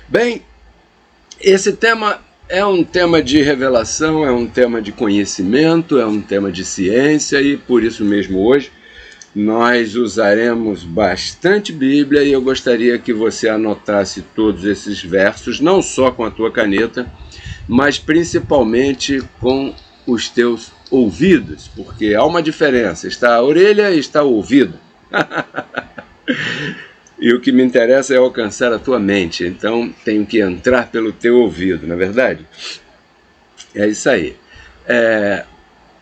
Bem, esse tema é um tema de revelação, é um tema de conhecimento, é um tema de ciência e por isso mesmo hoje nós usaremos bastante Bíblia e eu gostaria que você anotasse todos esses versos, não só com a tua caneta, mas principalmente com os teus ouvidos, porque há uma diferença, está a orelha e está o ouvido. E o que me interessa é alcançar a tua mente, então tenho que entrar pelo teu ouvido, não é verdade? É isso aí.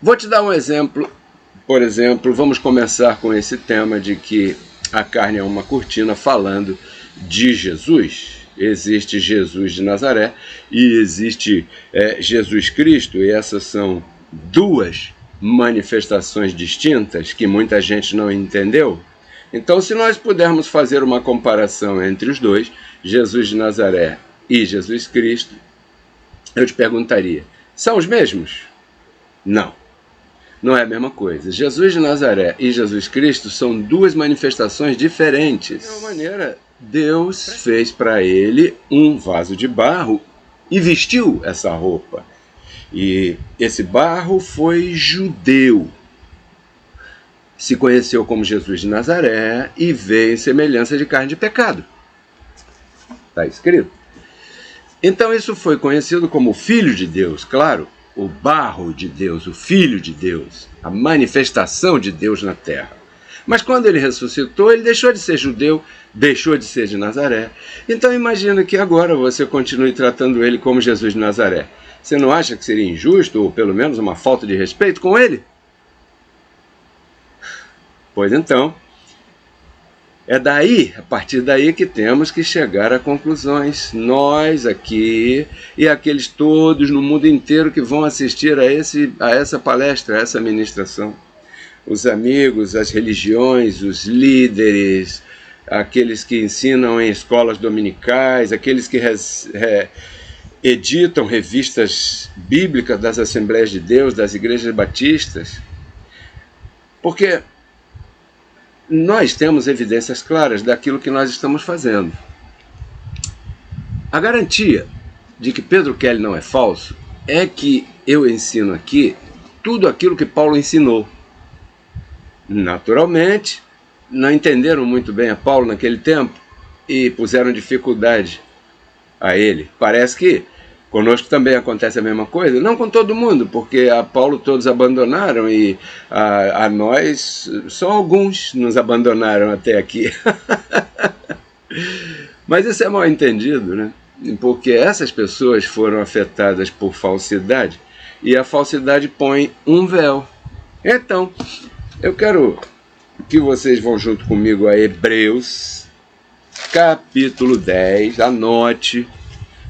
Vou te dar um exemplo. Por exemplo, vamos começar com esse tema de que a carne é uma cortina falando de Jesus. Existe Jesus de Nazaré e existe Jesus Cristo, e essas são duas manifestações distintas que muita gente não entendeu. Então, se nós pudermos fazer uma comparação entre os dois, Jesus de Nazaré e Jesus Cristo, eu te perguntaria, são os mesmos? Não, não é a mesma coisa. Jesus de Nazaré e Jesus Cristo são duas manifestações diferentes. De alguma maneira, Deus fez para ele um vaso de barro e vestiu essa roupa. E esse barro foi judeu. Se conheceu como Jesus de Nazaré e veio em semelhança de carne de pecado. Está escrito. Então isso foi conhecido como o Filho de Deus, claro, o barro de Deus, o Filho de Deus, a manifestação de Deus na terra. Mas quando ele ressuscitou, ele deixou de ser judeu, deixou de ser de Nazaré. Então imagina que agora você continue tratando ele como Jesus de Nazaré. Você não acha que seria injusto, ou pelo menos uma falta de respeito com ele? Pois então, é daí, a partir daí que temos que chegar a conclusões. Nós aqui e aqueles todos no mundo inteiro que vão assistir a essa palestra, a essa ministração. Os amigos, as religiões, os líderes, aqueles que ensinam em escolas dominicais, aqueles que editam revistas bíblicas das Assembleias de Deus, das igrejas batistas. Porque nós temos evidências claras daquilo que nós estamos fazendo. A garantia de que Pedro Kelly não é falso é que eu ensino aqui tudo aquilo que Paulo ensinou. Naturalmente, não entenderam muito bem a Paulo naquele tempo e puseram dificuldade a ele. Parece que conosco também acontece a mesma coisa, não com todo mundo, porque a Paulo todos abandonaram e a nós só alguns nos abandonaram até aqui. Mas isso é mal entendido, né? Porque essas pessoas foram afetadas por falsidade e a falsidade põe um véu. Então, eu quero que vocês vão junto comigo a Hebreus, capítulo 10, anote,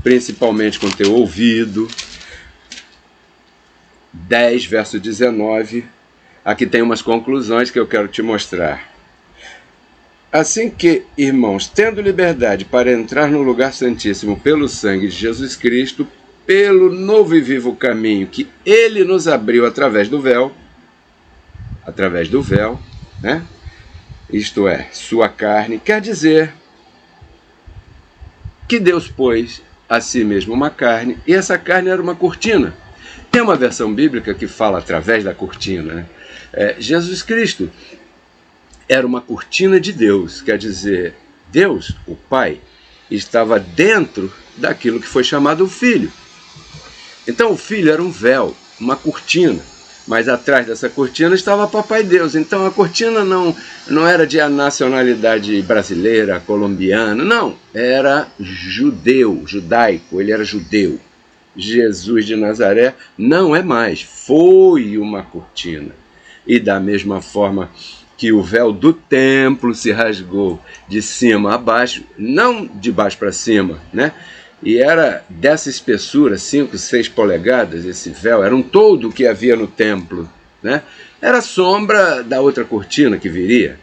principalmente com teu ouvido, 10, verso 19, aqui tem umas conclusões que eu quero te mostrar. Assim que, irmãos, tendo liberdade para entrar no lugar santíssimo pelo sangue de Jesus Cristo, pelo novo e vivo caminho que ele nos abriu através do véu, né? Isto é, sua carne, quer dizer que Deus pôs a si mesmo uma carne, e essa carne era uma cortina. Tem uma versão bíblica que fala através da cortina, né? Jesus Cristo era uma cortina de Deus, quer dizer, Deus, o Pai, estava dentro daquilo que foi chamado o Filho. Então o Filho era um véu, uma cortina, mas atrás dessa cortina estava Papai Deus. Então a cortina não era de nacionalidade brasileira, colombiana, não, era judaico, ele era judeu. Jesus de Nazaré não é mais, foi uma cortina. E da mesma forma, que o véu do templo se rasgou de cima a baixo, não de baixo para cima, né? E era dessa espessura, 5, 6 polegadas, esse véu, era um toldo que havia no templo, né? Era a sombra da outra cortina que viria.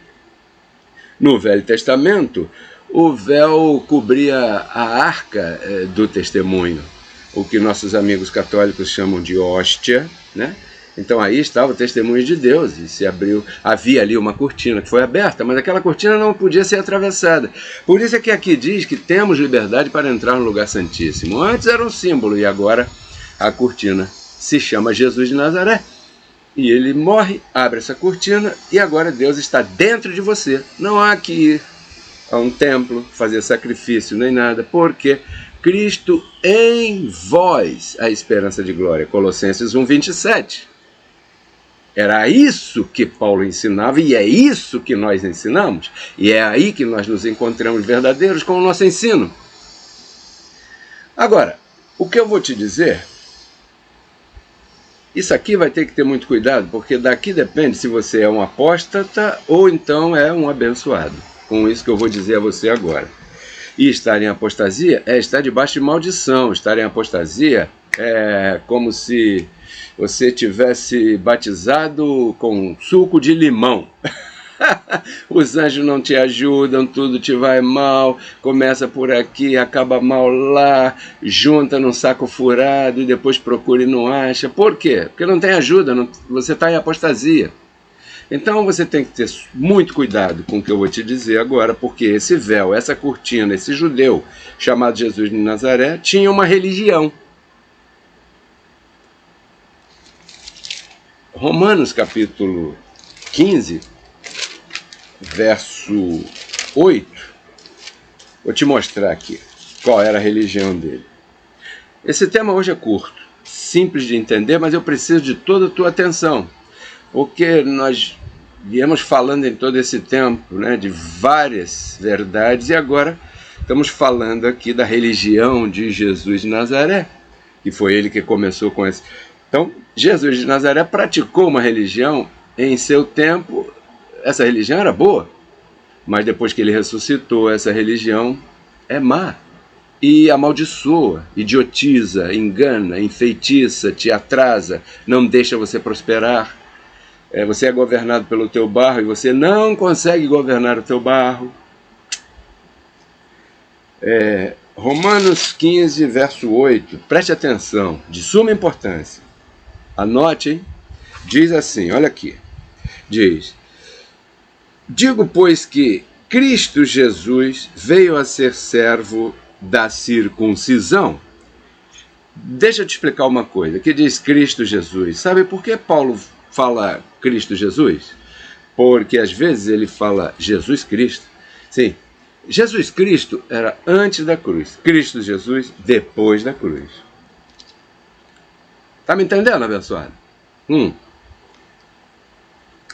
No Velho Testamento, o véu cobria a arca do testemunho, o que nossos amigos católicos chamam de hóstia, né? Então aí estava o testemunho de Deus, e se abriu, havia ali uma cortina que foi aberta, mas aquela cortina não podia ser atravessada. Por isso é que aqui diz que temos liberdade para entrar no lugar santíssimo. Antes era um símbolo, e agora a cortina se chama Jesus de Nazaré. E ele morre, abre essa cortina, e agora Deus está dentro de você. Não há que ir a um templo, fazer sacrifício, nem nada, porque Cristo em vós, a esperança de glória. Colossenses 1:27. Era isso que Paulo ensinava, e é isso que nós ensinamos, e é aí que nós nos encontramos verdadeiros com o nosso ensino. Agora, o que eu vou te dizer, isso aqui vai ter que ter muito cuidado, porque daqui depende se você é um apóstata ou então é um abençoado, com isso que eu vou dizer a você agora. E estar em apostasia é estar debaixo de maldição. Estar em apostasia é como se você tivesse batizado com suco de limão. Os anjos não te ajudam, tudo te vai mal, começa por aqui, acaba mal lá, junta num saco furado e depois procura e não acha. Por quê? Porque não tem ajuda, você está em apostasia. Então você tem que ter muito cuidado com o que eu vou te dizer agora, porque esse véu, essa cortina, esse judeu chamado Jesus de Nazaré tinha uma religião. Romanos capítulo 15, verso 8, vou te mostrar aqui qual era a religião dele. Esse tema hoje é curto, simples de entender, mas eu preciso de toda a tua atenção, porque nós viemos falando em todo esse tempo, né, de várias verdades, e agora estamos falando aqui da religião de Jesus de Nazaré, que foi ele que começou com esse. Então, Jesus de Nazaré praticou uma religião em seu tempo. Essa religião era boa, mas depois que ele ressuscitou, essa religião é má, e amaldiçoa, idiotiza, engana, enfeitiça, te atrasa, não deixa você prosperar. Você é governado pelo teu barro e você não consegue governar o teu barro. Romanos 15, verso 8, preste atenção, de suma importância. Anote, hein? Diz assim, olha aqui. Diz: digo, pois, que Cristo Jesus veio a ser servo da circuncisão. Deixa eu te explicar uma coisa, que diz Cristo Jesus. Sabe por que Paulo fala Cristo Jesus? Porque às vezes ele fala Jesus Cristo. Sim, Jesus Cristo era antes da cruz, Cristo Jesus depois da cruz. Está me entendendo, abençoado?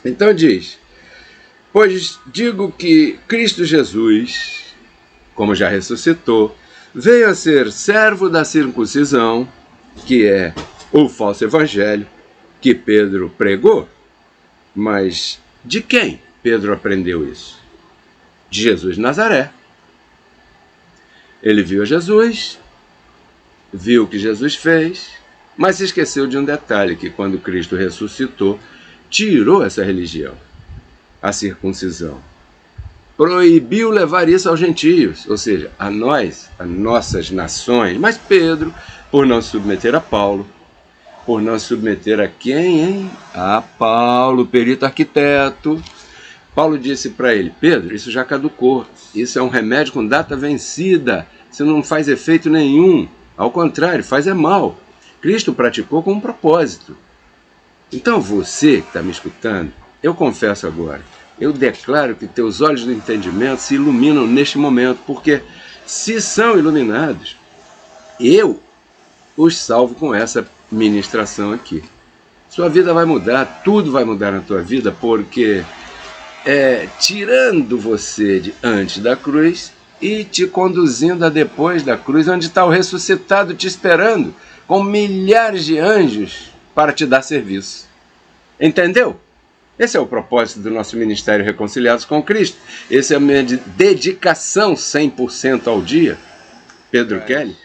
Então diz: pois digo que Cristo Jesus, como já ressuscitou, veio a ser servo da circuncisão, que é o falso evangelho que Pedro pregou. Mas de quem Pedro aprendeu isso? De Jesus de Nazaré. Ele viu Jesus, viu o que Jesus fez, mas se esqueceu de um detalhe, que quando Cristo ressuscitou, tirou essa religião, a circuncisão. Proibiu levar isso aos gentios, ou seja, a nós, a nossas nações. Mas Pedro, por não se submeter a Paulo, por não se submeter a quem, hein? A Paulo, perito arquiteto. Paulo disse para ele: Pedro, isso já caducou, isso é um remédio com data vencida, isso não faz efeito nenhum, ao contrário, faz mal. Cristo praticou com um propósito. Então você que está me escutando, eu confesso agora, eu declaro que teus olhos do entendimento se iluminam neste momento, porque se são iluminados, eu os salvo com essa ministração aqui. Sua vida vai mudar, tudo vai mudar na tua vida, porque tirando você de antes da cruz e te conduzindo a depois da cruz, onde está o ressuscitado te esperando, com milhares de anjos para te dar serviço. Entendeu? Esse é o propósito do nosso Ministério Reconciliados com Cristo. Esse é a minha dedicação 100% ao dia. Pedro Kelly.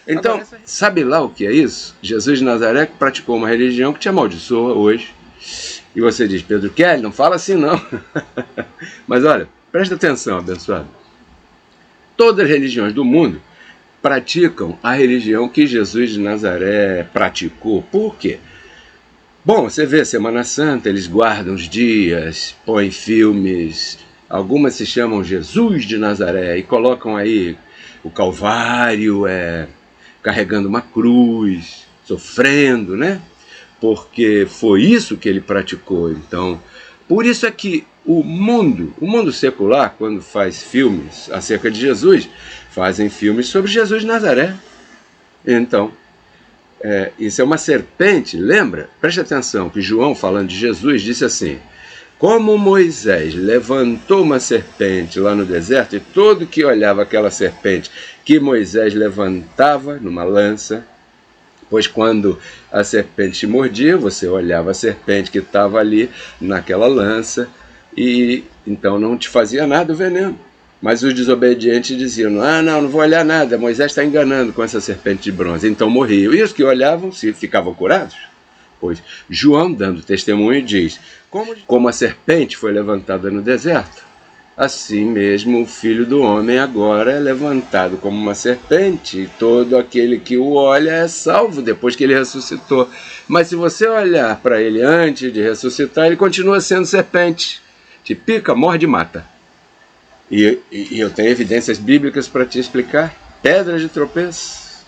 Então, sabe lá o que é isso? Jesus de Nazaré que praticou uma religião que te amaldiçoa hoje. E você diz, Pedro Kelly, não fala assim não. Mas olha, presta atenção, abençoado. Todas as religiões do mundo praticam a religião que Jesus de Nazaré praticou. Por quê? Bom, você vê, Semana Santa, eles guardam os dias, põem filmes, algumas se chamam Jesus de Nazaré e colocam aí o Calvário, carregando uma cruz, sofrendo, né? Porque foi isso que ele praticou. Então, por isso é que o mundo secular, quando faz filmes acerca de Jesus, fazem filmes sobre Jesus de Nazaré. Então, isso é uma serpente, lembra? Preste atenção que João, falando de Jesus, disse assim: como Moisés levantou uma serpente lá no deserto, e todo que olhava aquela serpente que Moisés levantava numa lança, pois quando a serpente te mordia, você olhava a serpente que estava ali naquela lança, e então não te fazia nada o veneno. Mas os desobedientes diziam, não vou olhar nada, Moisés está enganando com essa serpente de bronze. Então morriam. E os que olhavam se ficavam curados. Pois João, dando testemunho, diz, como a serpente foi levantada no deserto, assim mesmo o Filho do Homem agora é levantado como uma serpente, e todo aquele que o olha é salvo depois que ele ressuscitou. Mas se você olhar para ele antes de ressuscitar, ele continua sendo serpente. Te pica, morde e mata. E eu tenho evidências bíblicas para te explicar. Pedras de tropeço.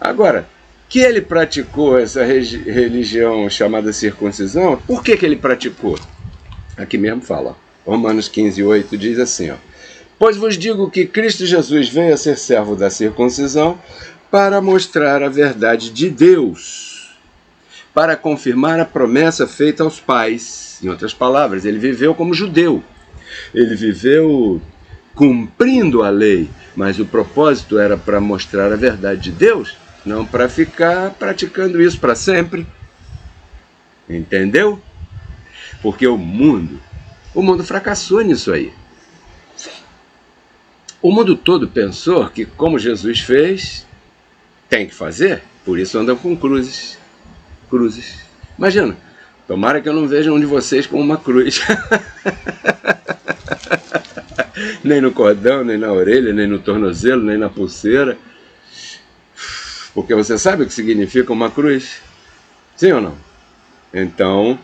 Agora, que ele praticou essa religião chamada circuncisão, por que ele praticou? Aqui mesmo fala, Romanos 15:8 diz assim, pois vos digo que Cristo Jesus veio a ser servo da circuncisão para mostrar a verdade de Deus, para confirmar a promessa feita aos pais. Em outras palavras, ele viveu como judeu. Ele viveu cumprindo a lei, mas o propósito era para mostrar a verdade de Deus, não para ficar praticando isso para sempre. Entendeu? Porque o mundo fracassou nisso aí. O mundo todo pensou que, como Jesus fez, tem que fazer, por isso andam com cruzes. Imagina, tomara que eu não veja um de vocês com uma cruz. Nem no cordão, nem na orelha, nem no tornozelo, nem na pulseira. Porque você sabe o que significa uma cruz? Sim ou não? Então,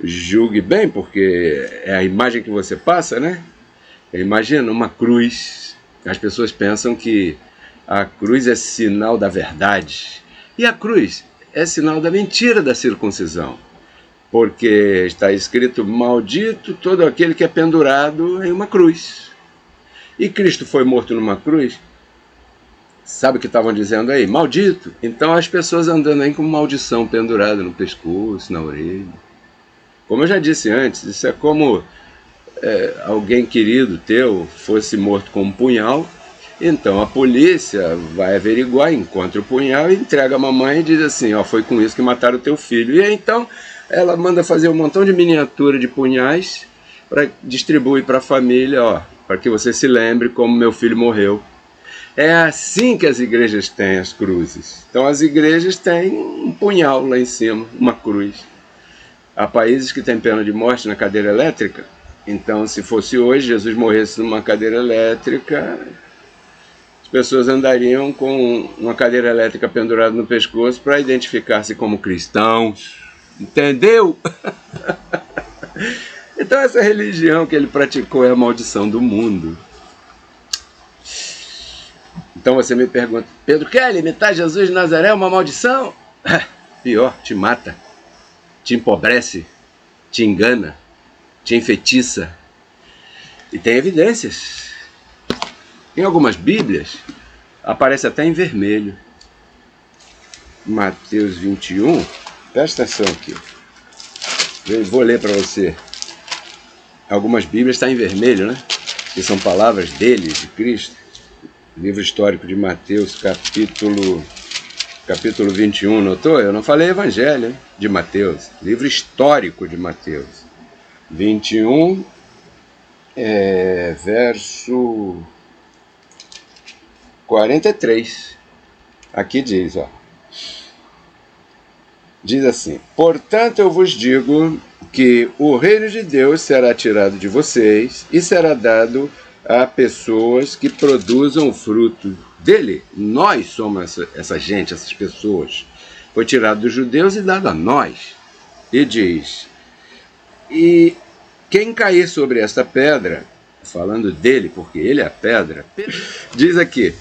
julgue bem, porque é a imagem que você passa, né? Imagina uma cruz. As pessoas pensam que a cruz é sinal da verdade. E a cruz é sinal da mentira da circuncisão. Porque está escrito, maldito todo aquele que é pendurado em uma cruz. E Cristo foi morto numa cruz. Sabe o que estavam dizendo aí? Maldito. Então as pessoas andando aí com maldição pendurada no pescoço, na orelha. Como eu já disse antes, isso é como alguém querido teu fosse morto com um punhal. Então a polícia vai averiguar, encontra o punhal e entrega a mamãe e diz assim, foi com isso que mataram o teu filho. E aí, então ela manda fazer um montão de miniatura de punhais para distribuir para a família, para que você se lembre como meu filho morreu. É assim que as igrejas têm as cruzes. Então as igrejas têm um punhal lá em cima, uma cruz. Há países que têm pena de morte na cadeira elétrica. Então, se fosse hoje, Jesus morresse numa cadeira elétrica, as pessoas andariam com uma cadeira elétrica pendurada no pescoço para identificar-se como cristãos. Entendeu? Então essa religião que ele praticou é a maldição do mundo. Então você me pergunta, Pedro Kelly, imitar Jesus de Nazaré é uma maldição? Pior, te mata, te empobrece, te engana, te enfeitiça. E tem evidências. Em algumas bíblias, aparece até em vermelho. Mateus 21, presta atenção aqui. Eu vou ler para você. Algumas bíblias estão em vermelho, né? Que são palavras dele, de Cristo. Livro histórico de Mateus, capítulo capítulo 21, notou? Eu não falei Evangelho de Mateus, livro histórico de Mateus. 21, verso 43. Aqui diz, ó. Diz assim: portanto eu vos digo que o reino de Deus será tirado de vocês e será dado a pessoas que produzam o fruto dele. Nós somos essa gente, essas pessoas. Foi tirado dos judeus e dado a nós. E diz: e quem cair sobre esta pedra, falando dele, porque ele é a pedra, diz aqui: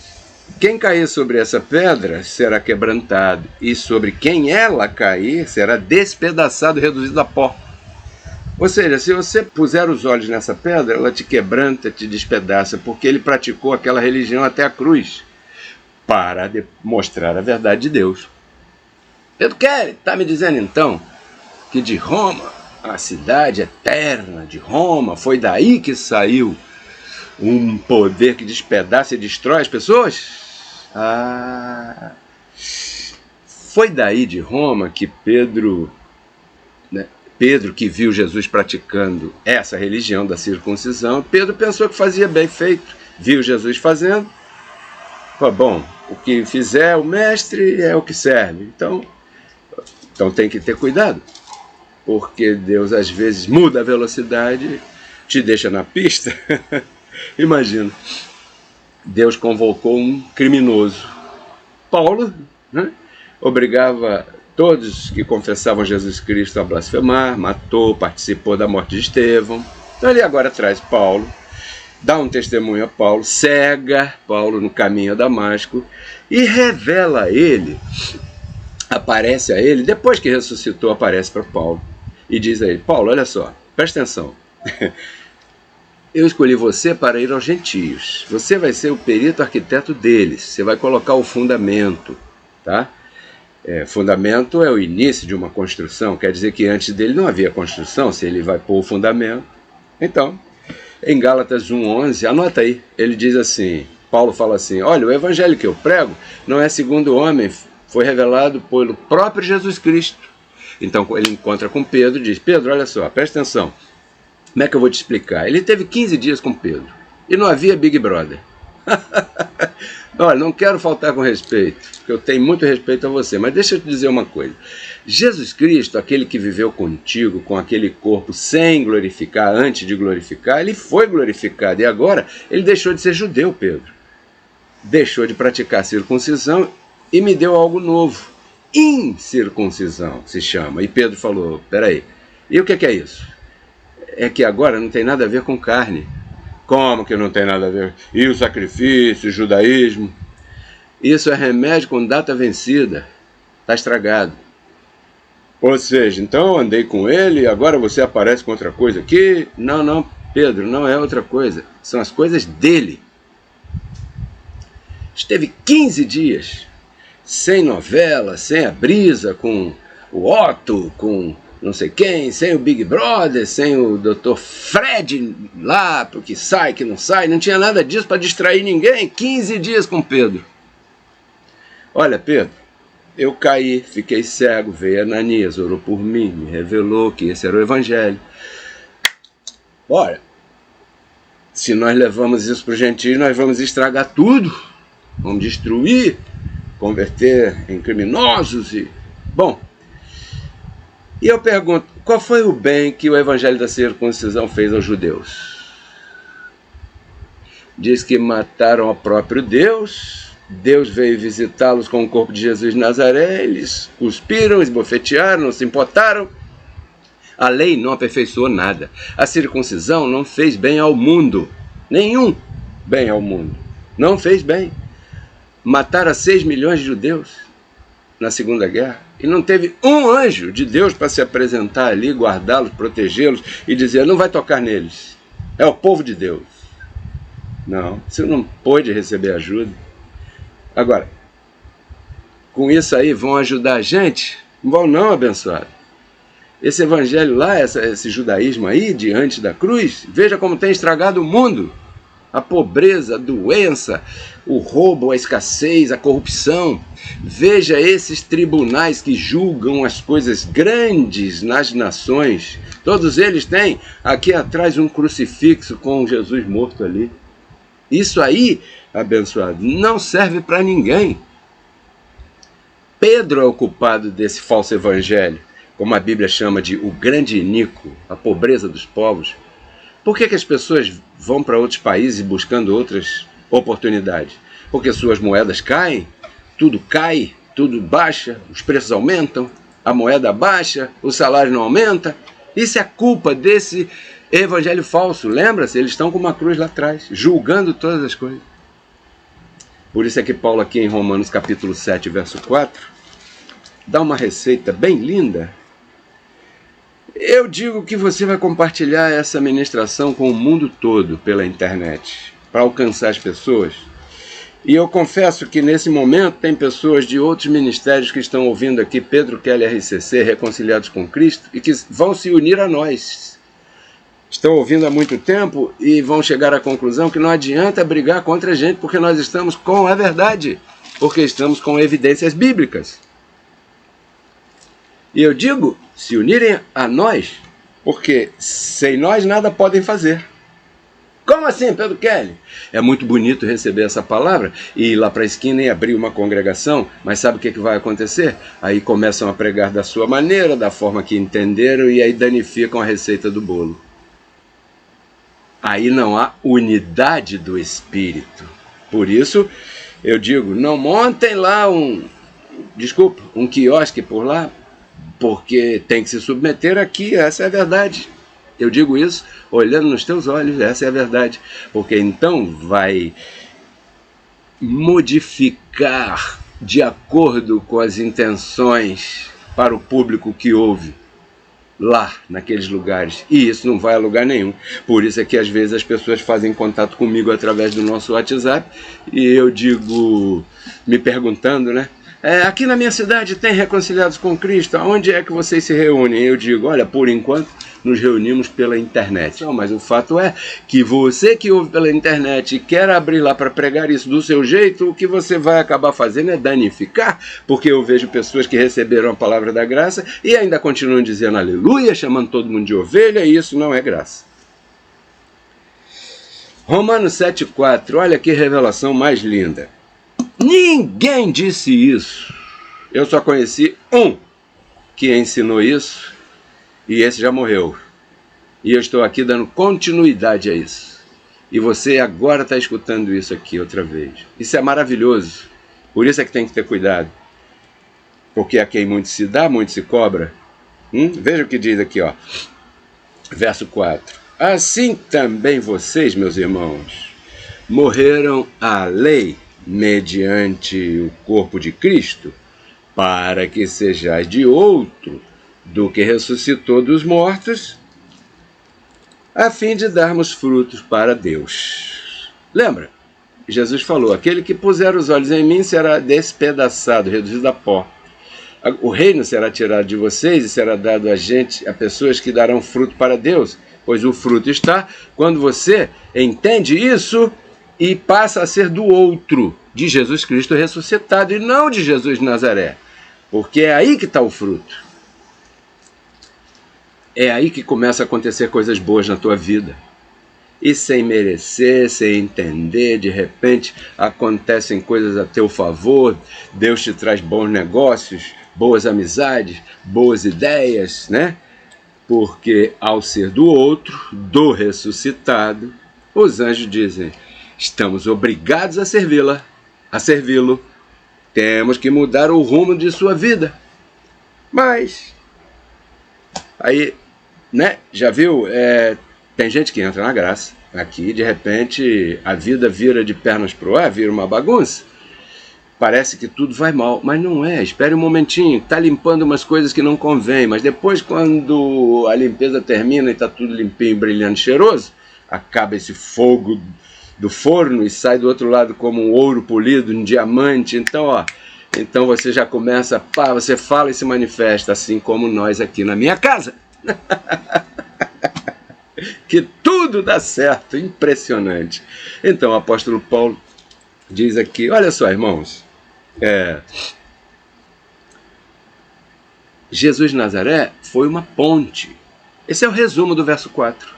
quem cair sobre essa pedra será quebrantado, e sobre quem ela cair será despedaçado, reduzido a pó. Ou seja, se você puser os olhos nessa pedra, ela te quebranta, te despedaça, porque ele praticou aquela religião até a cruz, para mostrar a verdade de Deus. Pedro Kelly está me dizendo então que de Roma, a cidade eterna de Roma, foi daí que saiu um poder que despedaça e destrói as pessoas? Foi daí de Roma que Pedro que viu Jesus praticando essa religião da circuncisão, Pedro pensou que fazia bem feito, viu Jesus fazendo, falou, bom, o que fizer o mestre é o que serve, então tem que ter cuidado, porque Deus às vezes muda a velocidade, te deixa na pista. Imagina, Deus convocou um criminoso, Paulo, né? Obrigava todos que confessavam Jesus Cristo a blasfemar, matou, participou da morte de Estevão. Então ele agora traz Paulo, dá um testemunho a Paulo, cega Paulo no caminho a Damasco e revela a ele, aparece a ele, depois que ressuscitou, aparece para Paulo e diz a ele: Paulo, olha só, presta atenção, eu escolhi você para ir aos gentios, você vai ser o perito arquiteto deles, você vai colocar o fundamento, tá? Fundamento é o início de uma construção, quer dizer que antes dele não havia construção, se ele vai pôr o fundamento. Então, em Gálatas 1,11, anota aí, ele diz assim, Paulo fala assim, olha, o evangelho que eu prego não é segundo o homem, foi revelado pelo próprio Jesus Cristo. Então ele encontra com Pedro e diz, Pedro, olha só, presta atenção, como é que eu vou te explicar? Ele teve 15 dias com Pedro e não havia Big Brother. Olha, não quero faltar com respeito, porque eu tenho muito respeito a você, mas deixa eu te dizer uma coisa. Jesus Cristo, aquele que viveu contigo, com aquele corpo sem glorificar, antes de glorificar, ele foi glorificado. E agora ele deixou de ser judeu, Pedro. Deixou de praticar circuncisão e me deu algo novo. Incircuncisão se chama. E Pedro falou, peraí, e o que é isso? É que agora não tem nada a ver com carne. Como que não tem nada a ver? E o sacrifício, o judaísmo? Isso é remédio com data vencida. Está estragado. Ou seja, então eu andei com ele e agora você aparece com outra coisa aqui? Não, Pedro, não é outra coisa. São as coisas dele. Esteve 15 dias sem novela, sem a brisa, com o Otto, com não sei quem, sem o Big Brother, sem o Dr. Fred lá, porque sai, que não sai, não tinha nada disso para distrair ninguém. 15 dias com Pedro. Olha, Pedro, eu caí, fiquei cego, veio Ananias, orou por mim, me revelou que esse era o evangelho. Olha, se nós levamos isso para os gentios, nós vamos estragar tudo, vamos destruir, converter em criminosos e... Bom, e eu pergunto, qual foi o bem que o evangelho da circuncisão fez aos judeus? Diz que mataram o próprio Deus, Deus veio visitá-los com o corpo de Jesus de Nazaré, eles cuspiram, esbofetearam, não se importaram. A lei não aperfeiçoou nada. A circuncisão não fez bem ao mundo, nenhum bem ao mundo. Não fez bem. Mataram 6 milhões de judeus na Segunda Guerra, e não teve um anjo de Deus para se apresentar ali, guardá-los, protegê-los e dizer, não vai tocar neles, é o povo de Deus. Não, você não pôde receber ajuda. Agora, com isso aí vão ajudar a gente? Não vão não, abençoado. Esse evangelho lá, esse judaísmo aí, diante da cruz, veja como tem estragado o mundo. a pobreza, a doença, o roubo, a escassez, a corrupção. Veja esses tribunais que julgam as coisas grandes nas nações. Todos eles têm aqui atrás um crucifixo com Jesus morto ali. Isso aí, abençoado, não serve para ninguém. Pedro é o culpado desse falso evangelho, como a Bíblia chama de o grande iníquo, a pobreza dos povos. Por que as pessoas vão para outros países buscando outras oportunidades? Porque suas moedas caem, tudo cai, tudo baixa, os preços aumentam, a moeda baixa, o salário não aumenta. Isso é culpa desse evangelho falso. Lembra-se, eles estão com uma cruz lá atrás, julgando todas as coisas. Por isso é que Paulo aqui em Romanos capítulo 7, verso 4, dá uma receita bem linda. Eu digo que você vai compartilhar essa ministração com o mundo todo pela internet, para alcançar as pessoas. E eu confesso que nesse momento tem pessoas de outros ministérios que estão ouvindo aqui Pedro Keller RCC, Reconciliados com Cristo, e que vão se unir a nós. Estão ouvindo há muito tempo e vão chegar à conclusão que não adianta brigar contra a gente, porque nós estamos com a verdade, porque estamos com evidências bíblicas. E eu digo, se unirem a nós, porque sem nós nada podem fazer. Como assim, Pedro Kelly? É muito bonito receber essa palavra e ir lá para a esquina e abrir uma congregação, mas sabe o que vai acontecer? Aí começam a pregar da sua maneira, da forma que entenderam, e aí danificam a receita do bolo. Aí não há unidade do Espírito. Por isso, eu digo, não montem lá um quiosque por lá, porque tem que se submeter aqui, essa é a verdade. Eu digo isso olhando nos teus olhos, essa é a verdade. Porque então vai modificar de acordo com as intenções para o público que ouve lá, naqueles lugares. E isso não vai a lugar nenhum. Por isso é que às vezes as pessoas fazem contato comigo através do nosso WhatsApp e eu digo, me perguntando, né? Aqui na minha cidade tem Reconciliados com Cristo, onde é que vocês se reúnem? Eu digo, olha, por enquanto nos reunimos pela internet. Não, mas o fato é que você que ouve pela internet e quer abrir lá para pregar isso do seu jeito, o que você vai acabar fazendo é danificar, porque eu vejo pessoas que receberam a palavra da graça e ainda continuam dizendo aleluia, chamando todo mundo de ovelha, e isso não é graça. Romanos 7,4, olha que revelação mais linda. Ninguém disse isso. Eu só conheci um que ensinou isso, e esse já morreu. E eu estou aqui dando continuidade a isso. E você agora está escutando isso aqui outra vez. Isso é maravilhoso. Por isso é que tem que ter cuidado. Porque a quem muito se dá, muito se cobra. Veja o que diz aqui, ó. Verso 4. Assim também vocês, meus irmãos, morreram à lei mediante o corpo de Cristo, para que sejais de outro do que ressuscitou dos mortos, a fim de darmos frutos para Deus. Lembra? Jesus falou, aquele que puser os olhos em mim será despedaçado, reduzido a pó. O reino será tirado de vocês e será dado a pessoas que darão fruto para Deus, pois o fruto está quando você entende isso e passa a ser do outro, de Jesus Cristo ressuscitado, e não de Jesus de Nazaré. Porque é aí que está o fruto. É aí que começa a acontecer coisas boas na tua vida. E sem merecer, sem entender, de repente acontecem coisas a teu favor, Deus te traz bons negócios, boas amizades, boas ideias, né? Porque ao ser do outro, do ressuscitado, os anjos dizem, estamos obrigados a servi-lo. Temos que mudar o rumo de sua vida. Mas, aí, né, já viu? Tem gente que entra na graça. Aqui, de repente, a vida vira de pernas pro ar, vira uma bagunça. Parece que tudo vai mal, mas não é. Espere um momentinho, está limpando umas coisas que não convém, mas depois, quando a limpeza termina e está tudo limpinho, brilhante, cheiroso, acaba esse fogo do forno e sai do outro lado como um ouro polido, um diamante. Então você já começa, você fala e se manifesta, assim como nós aqui na minha casa. Que tudo tudo dá certo, impressionante. Então o apóstolo Paulo diz aqui, olha só, irmãos, Jesus de Nazaré foi uma ponte. Esse é o resumo do verso 4.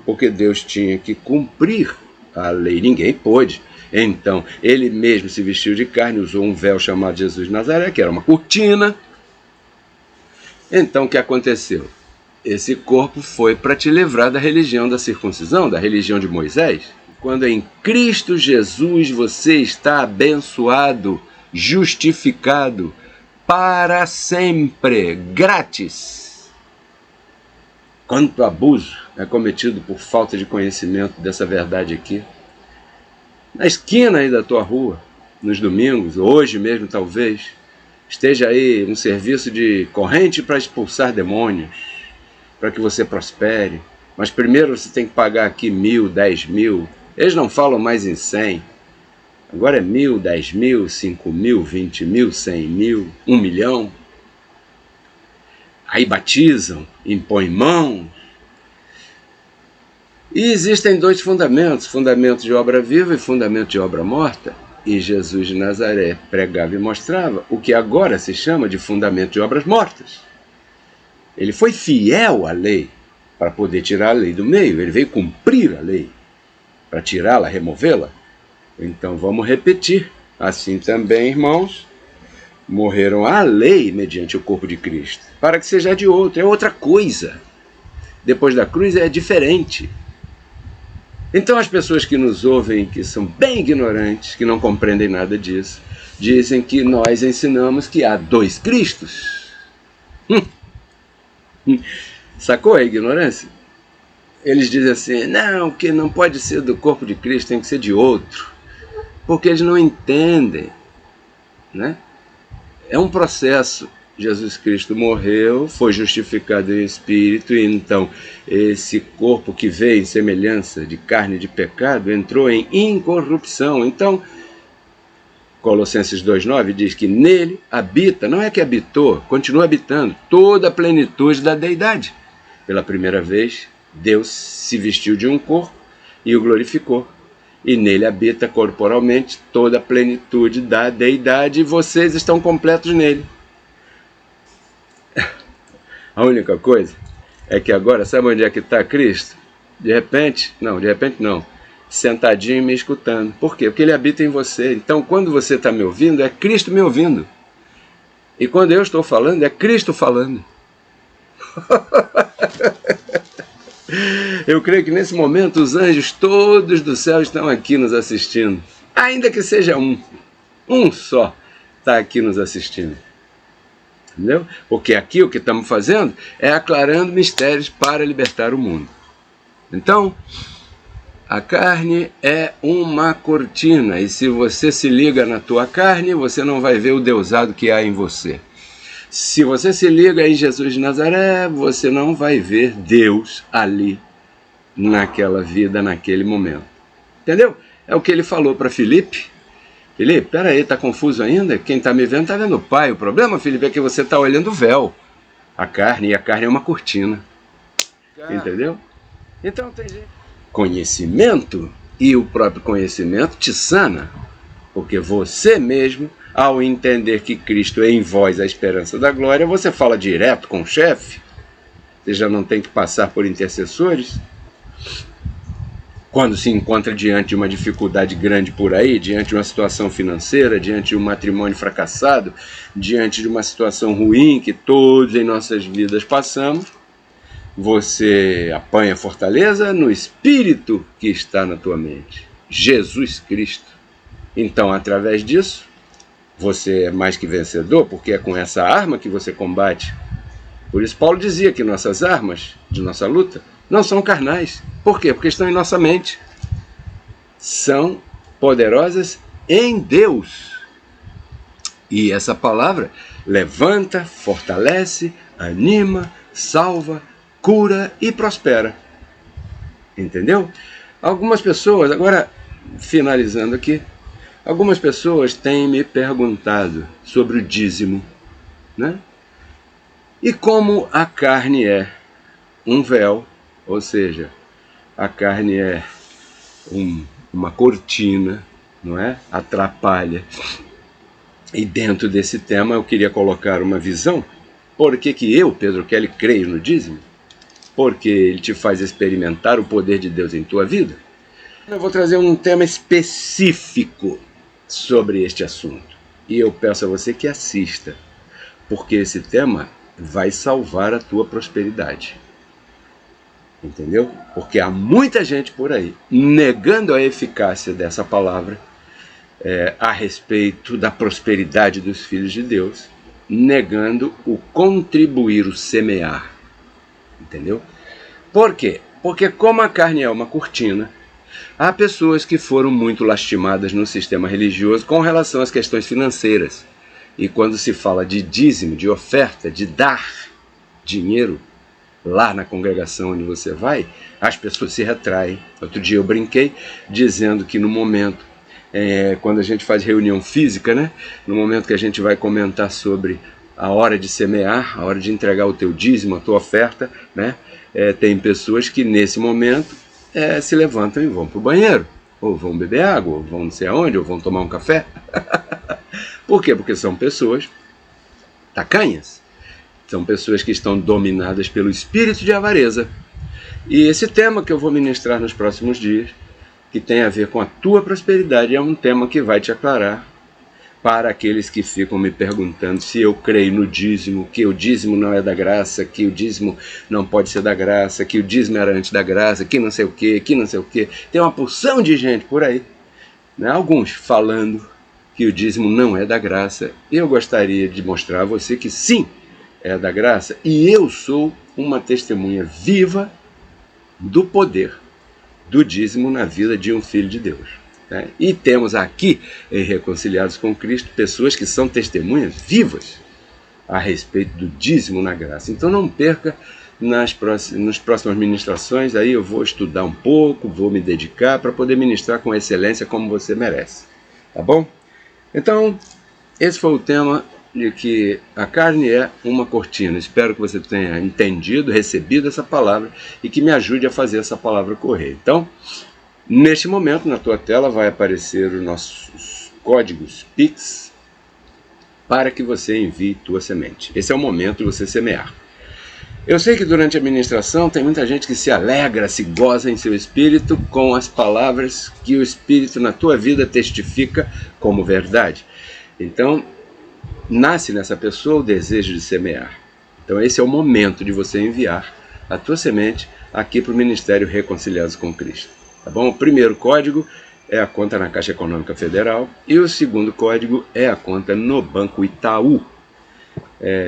Porque Deus tinha que cumprir a lei, ninguém pôde. Então, ele mesmo se vestiu de carne, usou um véu chamado Jesus de Nazaré, que era uma cortina. Então, o que aconteceu? Esse corpo foi para te livrar da religião da circuncisão, da religião de Moisés. Quando em Cristo Jesus você está abençoado, justificado, para sempre, grátis. Quanto abuso é cometido por falta de conhecimento dessa verdade aqui. Na esquina aí da tua rua, nos domingos, hoje mesmo talvez, esteja aí um serviço de corrente para expulsar demônios, para que você prospere. Mas primeiro você tem que pagar aqui 1.000, 10.000. Eles não falam mais em 100. Agora é 1.000, 10.000, 5.000, 20.000, 100.000, 1 milhão. Aí batizam, impõem mãos. E existem dois fundamentos, fundamento de obra viva e fundamento de obra morta. E Jesus de Nazaré pregava e mostrava o que agora se chama de fundamento de obras mortas. Ele foi fiel à lei para poder tirar a lei do meio. Ele veio cumprir a lei para tirá-la, removê-la. Então vamos repetir. Assim também, irmãos, morreram à lei mediante o corpo de Cristo, para que seja de outro, é outra coisa. Depois da cruz é diferente. Então as pessoas que nos ouvem, que são bem ignorantes, que não compreendem nada disso, dizem que nós ensinamos que há 2 Cristos. Sacou a ignorância? Eles dizem assim, não, que não pode ser do corpo de Cristo, tem que ser de outro. Porque eles não entendem, né? É um processo. Jesus Cristo morreu, foi justificado em espírito, e então esse corpo que veio em semelhança de carne de pecado entrou em incorrupção. Então, Colossenses 2,9 diz que nele habita, não é que habitou, continua habitando, toda a plenitude da deidade. Pela primeira vez, Deus se vestiu de um corpo e o glorificou. E nele habita corporalmente toda a plenitude da deidade, e vocês estão completos nele. A única coisa é que agora, sabe onde é que está Cristo? De repente não, sentadinho me escutando. Por quê? Porque ele habita em você. Então, quando você está me ouvindo, é Cristo me ouvindo. E quando eu estou falando, é Cristo falando. Eu creio que nesse momento os anjos todos do céu estão aqui nos assistindo. Ainda que seja um só está aqui nos assistindo. Entendeu? Porque aqui o que estamos fazendo é aclarando mistérios para libertar o mundo. Então, a carne é uma cortina, e se você se liga na tua carne, você não vai ver o deusado que há em você. Se você se liga em Jesus de Nazaré, você não vai ver Deus ali, naquela vida, naquele momento. Entendeu? É o que ele falou para Filipe. Filipe, peraí, tá confuso ainda? Quem tá me vendo tá vendo o Pai. O problema, Filipe, é que você tá olhando o véu. A carne, e a carne é uma cortina. Entendeu? Então tem gente. Conhecimento, e o próprio conhecimento te sana. Porque você mesmo, ao entender que Cristo é em vós a esperança da glória, você fala direto com o chefe. Você já não tem que passar por intercessores. Quando se encontra diante de uma dificuldade grande por aí, diante de uma situação financeira, diante de um matrimônio fracassado, diante de uma situação ruim que todos em nossas vidas passamos, você apanha fortaleza no Espírito que está na tua mente, Jesus Cristo. Então, através disso, você é mais que vencedor, porque é com essa arma que você combate. Por isso Paulo dizia que nossas armas de nossa luta não são carnais. Por quê? Porque estão em nossa mente. São poderosas em Deus. E essa palavra levanta, fortalece, anima, salva, cura e prospera. Entendeu? Algumas pessoas, agora finalizando aqui, algumas pessoas têm me perguntado sobre o dízimo, né? E como a carne é um véu, ou seja, a carne é uma cortina, não é? Atrapalha. E dentro desse tema eu queria colocar uma visão. Por que eu, Pedro Kelly, creio no dízimo? Porque ele te faz experimentar o poder de Deus em tua vida. Eu vou trazer um tema específico sobre este assunto. E eu peço a você que assista, porque esse tema vai salvar a tua prosperidade. Entendeu? Porque há muita gente por aí negando a eficácia dessa palavra a respeito da prosperidade dos filhos de Deus, negando o contribuir, o semear. Entendeu? Por quê? Porque como a carne é uma cortina, há pessoas que foram muito lastimadas no sistema religioso com relação às questões financeiras. E quando se fala de dízimo, de oferta, de dar dinheiro lá na congregação onde você vai, as pessoas se retraem. Outro dia eu brinquei dizendo que no momento, quando a gente faz reunião física, né, no momento que a gente vai comentar sobre a hora de semear, a hora de entregar o teu dízimo, a tua oferta, né, tem pessoas que nesse momento se levantam e vão para o banheiro, ou vão beber água, ou vão não sei aonde, ou vão tomar um café. Por quê? Porque são pessoas tacanhas, são pessoas que estão dominadas pelo espírito de avareza. E esse tema que eu vou ministrar nos próximos dias, que tem a ver com a tua prosperidade, é um tema que vai te aclarar para aqueles que ficam me perguntando se eu creio no dízimo, que o dízimo não é da graça, que o dízimo não pode ser da graça, que o dízimo era antes da graça, que não sei o quê, que não sei o quê. Tem uma porção de gente por aí, né? Alguns falando que o dízimo não é da graça. Eu gostaria de mostrar a você que sim, é da graça, e eu sou uma testemunha viva do poder do dízimo na vida de um filho de Deus. Né? E temos aqui, em Reconciliados com Cristo, pessoas que são testemunhas vivas a respeito do dízimo na graça. Então não perca nas próximas ministrações, aí eu vou estudar um pouco, vou me dedicar para poder ministrar com excelência como você merece. Tá bom? Então, esse foi o tema de que a carne é uma cortina. Espero que você tenha entendido, recebido essa palavra e que me ajude a fazer essa palavra correr. Então, neste momento, na tua tela vai aparecer os nossos códigos Pix para que você envie tua semente. Esse é o momento de você semear. Eu sei que durante a ministração tem muita gente que se alegra, se goza em seu espírito com as palavras que o Espírito na tua vida testifica como verdade. Então, nasce nessa pessoa o desejo de semear. Então esse é o momento de você enviar a tua semente aqui para o Ministério Reconciliados com Cristo. Tá bom? O primeiro código é a conta na Caixa Econômica Federal e o segundo código é a conta no Banco Itaú.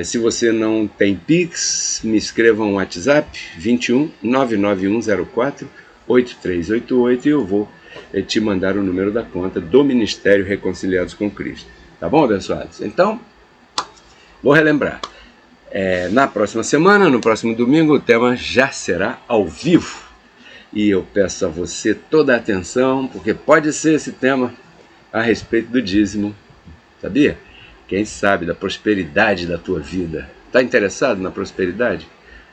Se você não tem Pix, me escreva um WhatsApp 21 99104 8388 e eu vou te mandar o número da conta do Ministério Reconciliados com Cristo. Tá bom, abençoados? Então, vou relembrar. Na próxima semana, no próximo domingo, o tema já será ao vivo. E eu peço a você toda a atenção, porque pode ser esse tema a respeito do dízimo. Sabia? Quem sabe da prosperidade da tua vida. Está interessado na prosperidade?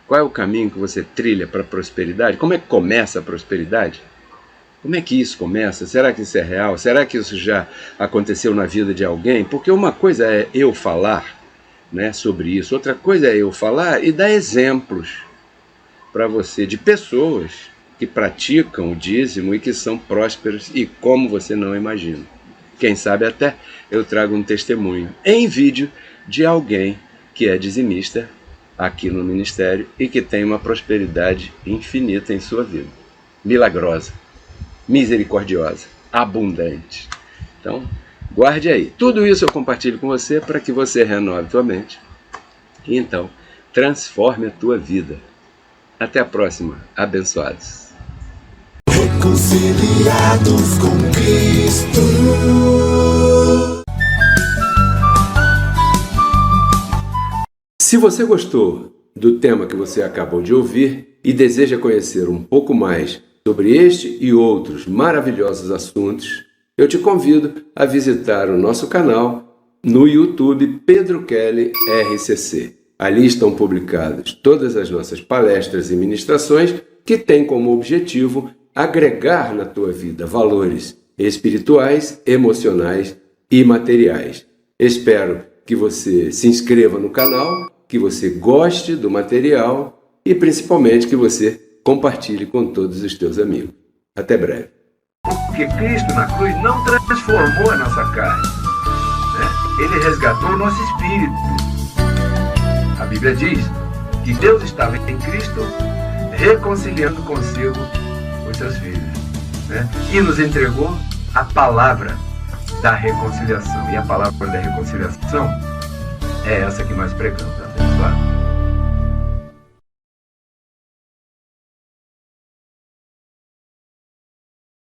Qual é o caminho que você trilha para a prosperidade? Como é que começa a prosperidade? Como é que isso começa? Será que isso é real? Será que isso já aconteceu na vida de alguém? Porque uma coisa é eu falar, né, sobre isso, outra coisa é eu falar e dar exemplos para você de pessoas que praticam o dízimo e que são prósperas e como você não imagina. Quem sabe até eu trago um testemunho em vídeo de alguém que é dizimista aqui no ministério e que tem uma prosperidade infinita em sua vida. Milagrosa, misericordiosa, abundante. Então, guarde aí. Tudo isso eu compartilho com você para que você renove tua mente e então transforme a tua vida. Até a próxima. Abençoados. Reconciliados com Cristo. Se você gostou do tema que você acabou de ouvir e deseja conhecer um pouco mais sobre este e outros maravilhosos assuntos, eu te convido a visitar o nosso canal no YouTube Pedro Kelly RCC. Ali estão publicadas todas as nossas palestras e ministrações que têm como objetivo agregar na tua vida valores espirituais, emocionais e materiais. Espero que você se inscreva no canal, que você goste do material e principalmente que você compartilhe com todos os teus amigos. Até breve. Porque Cristo na cruz não transformou a nossa carne, né? Ele resgatou o nosso espírito. A Bíblia diz que Deus estava em Cristo reconciliando consigo os seus filhos, né? E nos entregou a palavra da reconciliação. E a palavra da reconciliação é essa que nós pregamos, abençoado.